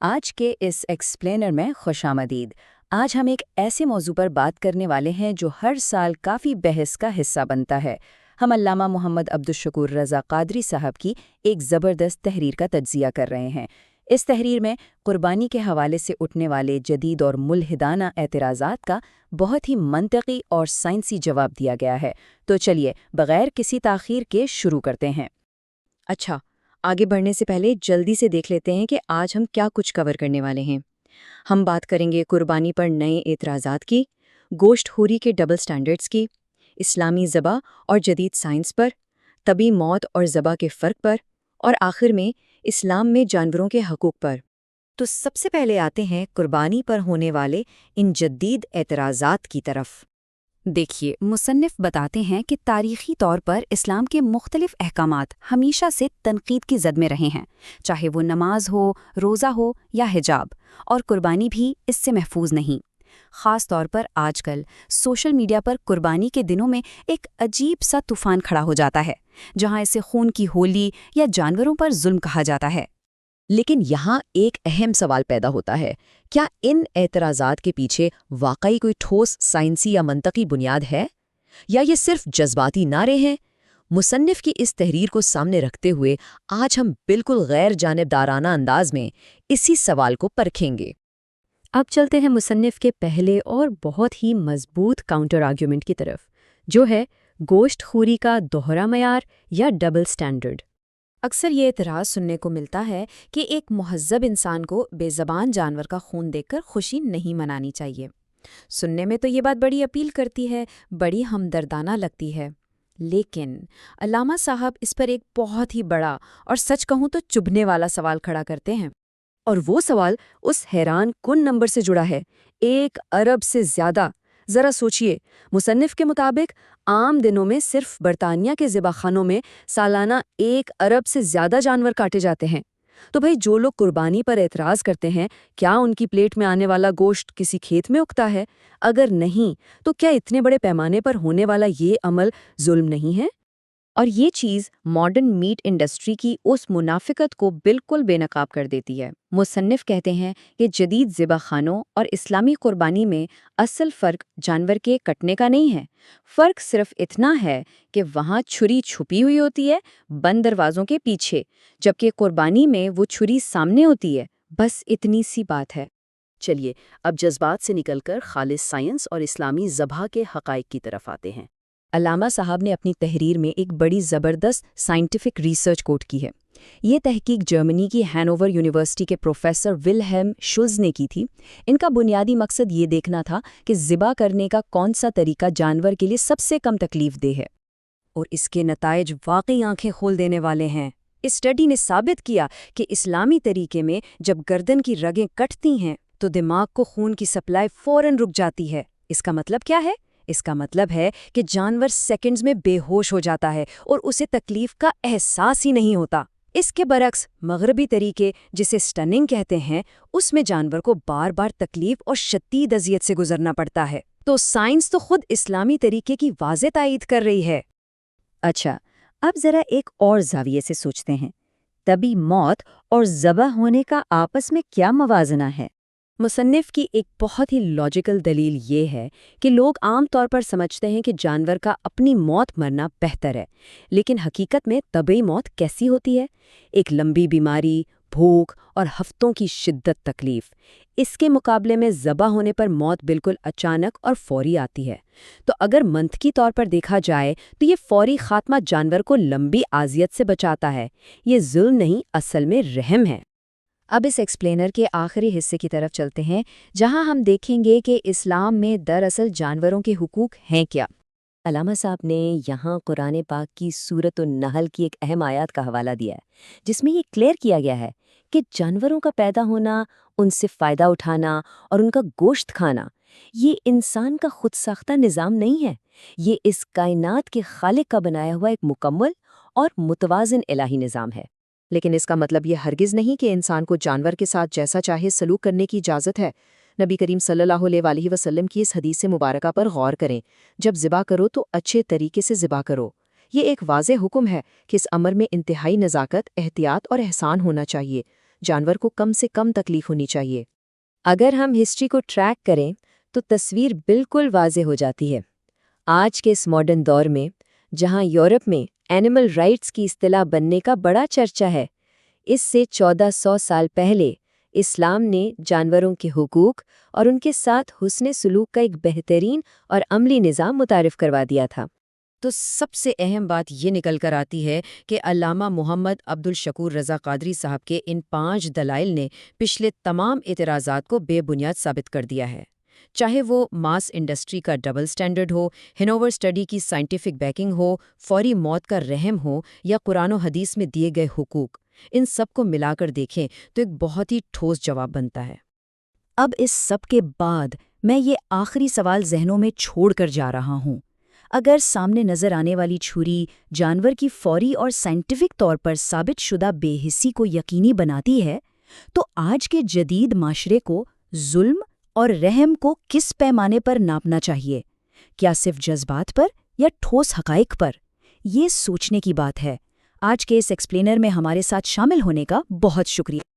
آج کے اس ایکسپلینر میں خوش آمدید۔ آج ہم ایک ایسے موضوع پر بات کرنے والے ہیں جو ہر سال کافی بحث کا حصہ بنتا ہے۔ ہم علامہ محمد عبدالشکور رضا قادری صاحب کی ایک زبردست تحریر کا تجزیہ کر رہے ہیں۔ اس تحریر میں قربانی کے حوالے سے اٹھنے والے جدید اور ملحدانہ اعتراضات کا بہت ہی منطقی اور سائنسی جواب دیا گیا ہے۔ تو چلیے بغیر کسی تاخیر کے شروع کرتے ہیں۔ اچھا، آگے بڑھنے سے پہلے جلدی سے دیکھ لیتے ہیں کہ آج ہم کیا کچھ کور کرنے والے ہیں۔ ہم بات کریں گے قربانی پر نئے اعتراضات کی، گوشت خوری کے ڈبل سٹینڈرڈز کی، اسلامی ذبح اور جدید سائنس پر، طبی موت اور ذبح کے فرق پر، اور آخر میں اسلام میں جانوروں کے حقوق پر۔ تو سب سے پہلے آتے ہیں قربانی پر ہونے والے ان جدید اعتراضات کی طرف۔ دیکھیے، مصنف بتاتے ہیں کہ تاریخی طور پر اسلام کے مختلف احکامات ہمیشہ سے تنقید کی زد میں رہے ہیں، چاہے وہ نماز ہو، روزہ ہو یا حجاب، اور قربانی بھی اس سے محفوظ نہیں۔ خاص طور پر آج کل سوشل میڈیا پر قربانی کے دنوں میں ایک عجیب سا طوفان کھڑا ہو جاتا ہے، جہاں اسے خون کی ہولی یا جانوروں پر ظلم کہا جاتا ہے۔ لیکن یہاں ایک اہم سوال پیدا ہوتا ہے، کیا ان اعتراضات کے پیچھے واقعی کوئی ٹھوس سائنسی یا منطقی بنیاد ہے، یا یہ صرف جذباتی نعرے ہیں؟ مصنف کی اس تحریر کو سامنے رکھتے ہوئے آج ہم بالکل غیر جانبدارانہ انداز میں اسی سوال کو پرکھیں گے۔ اب چلتے ہیں مصنف کے پہلے اور بہت ہی مضبوط کاؤنٹر آرگیومنٹ کی طرف، جو ہے گوشت خوری کا دوہرا معیار یا ڈبل سٹینڈرڈ۔ اکثر یہ اعتراض سننے کو ملتا ہے کہ ایک مہذب انسان کو بے زبان جانور کا خون دیکھ کر خوشی نہیں منانی چاہیے۔ سننے میں تو یہ بات بڑی اپیل کرتی ہے، بڑی ہمدردانہ لگتی ہے، لیکن علامہ صاحب اس پر ایک بہت ہی بڑا اور سچ کہوں تو چبھنے والا سوال کھڑا کرتے ہیں۔ اور وہ سوال اس حیران کن نمبر سے جڑا ہے، 1 ارب سے زیادہ۔ ذرا سوچئے، مصنف کے مطابق عام دنوں میں صرف برطانیہ کے ذبح خانوں میں سالانہ 1 ارب سے زیادہ جانور کاٹے جاتے ہیں۔ تو بھئی جو لوگ قربانی پر اعتراض کرتے ہیں، کیا ان کی پلیٹ میں آنے والا گوشت کسی کھیت میں اگتا ہے؟ اگر نہیں، تو کیا اتنے بڑے پیمانے پر ہونے والا یہ عمل ظلم نہیں ہے؟ اور یہ چیز ماڈرن میٹ انڈسٹری کی اس منافقت کو بالکل بے نقاب کر دیتی ہے۔ مصنف کہتے ہیں کہ جدید ذبح خانوں اور اسلامی قربانی میں اصل فرق جانور کے کٹنے کا نہیں ہے، فرق صرف اتنا ہے کہ وہاں چھری چھپی ہوئی ہوتی ہے بند دروازوں کے پیچھے، جبکہ قربانی میں وہ چھری سامنے ہوتی ہے۔ بس اتنی سی بات ہے۔ چلیے اب جذبات سے نکل کر خالص سائنس اور اسلامی ذبح کے حقائق کی طرف آتے ہیں۔ علامہ صاحب نے اپنی تحریر میں ایک بڑی زبردست سائنٹیفک ریسرچ کوٹ کی ہے۔ یہ تحقیق جرمنی کی ہینوور یونیورسٹی کے پروفیسر ولہلم شولز نے کی تھی۔ ان کا بنیادی مقصد یہ دیکھنا تھا کہ ذبح کرنے کا کون سا طریقہ جانور کے لیے سب سے کم تکلیف دہ ہے، اور اس کے نتائج واقعی آنکھیں کھول دینے والے ہیں۔ اس اسٹڈی نے ثابت کیا کہ اسلامی طریقے میں جب گردن کی رگیں کٹتی ہیں تو دماغ کو خون کی سپلائی فوراً رک جاتی ہے۔ اس کا مطلب کیا ہے؟ اس کا مطلب ہے کہ جانور سیکنڈز میں بے ہوش ہو جاتا ہے اور اسے تکلیف کا احساس ہی نہیں ہوتا۔ اس کے برعکس مغربی طریقے، جسے سٹننگ کہتے ہیں، اس میں جانور کو بار بار تکلیف اور شدید اذیت سے گزرنا پڑتا ہے۔ تو سائنس تو خود اسلامی طریقے کی واضح تائید کر رہی ہے۔ اچھا، اب ذرا ایک اور زاویے سے سوچتے ہیں، طبی موت اور ذبح ہونے کا آپس میں کیا موازنہ ہے؟ مصنف کی ایک بہت ہی لاجیکل دلیل یہ ہے کہ لوگ عام طور پر سمجھتے ہیں کہ جانور کا اپنی موت مرنا بہتر ہے، لیکن حقیقت میں طبعی موت کیسی ہوتی ہے؟ ایک لمبی بیماری، بھوک اور ہفتوں کی شدت تکلیف۔ اس کے مقابلے میں ذبح ہونے پر موت بالکل اچانک اور فوری آتی ہے۔ تو اگر منطقی طور پر دیکھا جائے تو یہ فوری خاتمہ جانور کو لمبی اذیت سے بچاتا ہے۔ یہ ظلم نہیں، اصل میں رحم ہے۔ اب اس ایکسپلینر کے آخری حصے کی طرف چلتے ہیں، جہاں ہم دیکھیں گے کہ اسلام میں دراصل جانوروں کے حقوق ہیں کیا۔ علامہ صاحب نے یہاں قرآن پاک کی سورۃ النحل کی ایک اہم آیات کا حوالہ دیا ہے، جس میں یہ کلیئر کیا گیا ہے کہ جانوروں کا پیدا ہونا، ان سے فائدہ اٹھانا اور ان کا گوشت کھانا، یہ انسان کا خود ساختہ نظام نہیں ہے، یہ اس کائنات کے خالق کا بنایا ہوا ایک مکمل اور متوازن الہی نظام ہے۔ لیکن اس کا مطلب یہ ہرگز نہیں کہ انسان کو جانور کے ساتھ جیسا چاہے سلوک کرنے کی اجازت ہے۔ نبی کریم صلی اللہ علیہ وسلم کی اس حدیث مبارکہ پر غور کریں، جب ذبح کرو تو اچھے طریقے سے ذبح کرو۔ یہ ایک واضح حکم ہے کہ اس امر میں انتہائی نزاکت، احتیاط اور احسان ہونا چاہیے۔ جانور کو کم سے کم تکلیف ہونی چاہیے۔ اگر ہم ہسٹری کو ٹریک کریں تو تصویر بالکل واضح ہو جاتی ہے۔ آج کے اس ماڈرن دور میں جہاں یورپ میں اینیمل رائٹس کی اصطلاح بننے کا بڑا چرچا ہے، اس سے 1400 سال پہلے اسلام نے جانوروں کے حقوق اور ان کے ساتھ حسن سلوک کا ایک بہترین اور عملی نظام متعارف کروا دیا تھا۔ تو سب سے اہم بات یہ نکل کر آتی ہے کہ علامہ محمد عبدالشکور رضا قادری صاحب کے ان 5 دلائل نے پچھلے تمام اعتراضات کو بے بنیاد ثابت کر دیا ہے۔ چاہے وہ ماس انڈسٹری کا ڈبل سٹینڈرڈ ہو، ہینوور اسٹڈی کی سائنٹیفک بیکنگ ہو، فوری موت کا رحم ہو یا قرآن و حدیث میں دیے گئے حقوق، ان سب کو ملا کر دیکھیں تو ایک بہت ہی ٹھوس جواب بنتا ہے۔ اب اس سب کے بعد میں یہ آخری سوال ذہنوں میں چھوڑ کر جا رہا ہوں۔ اگر سامنے نظر آنے والی چھری جانور کی فوری اور سائنٹیفک طور پر ثابت شدہ بے حسی کو یقینی بناتی ہے، تو آج کے جدید معاشرے کو ظلم اور رحم کو کس پیمانے پر ناپنا چاہیے؟ کیا صرف جذبات پر یا ٹھوس حقائق پر؟ یہ سوچنے کی بات ہے۔ آج کے اس ایکسپلینر میں ہمارے ساتھ شامل ہونے کا بہت شکریہ۔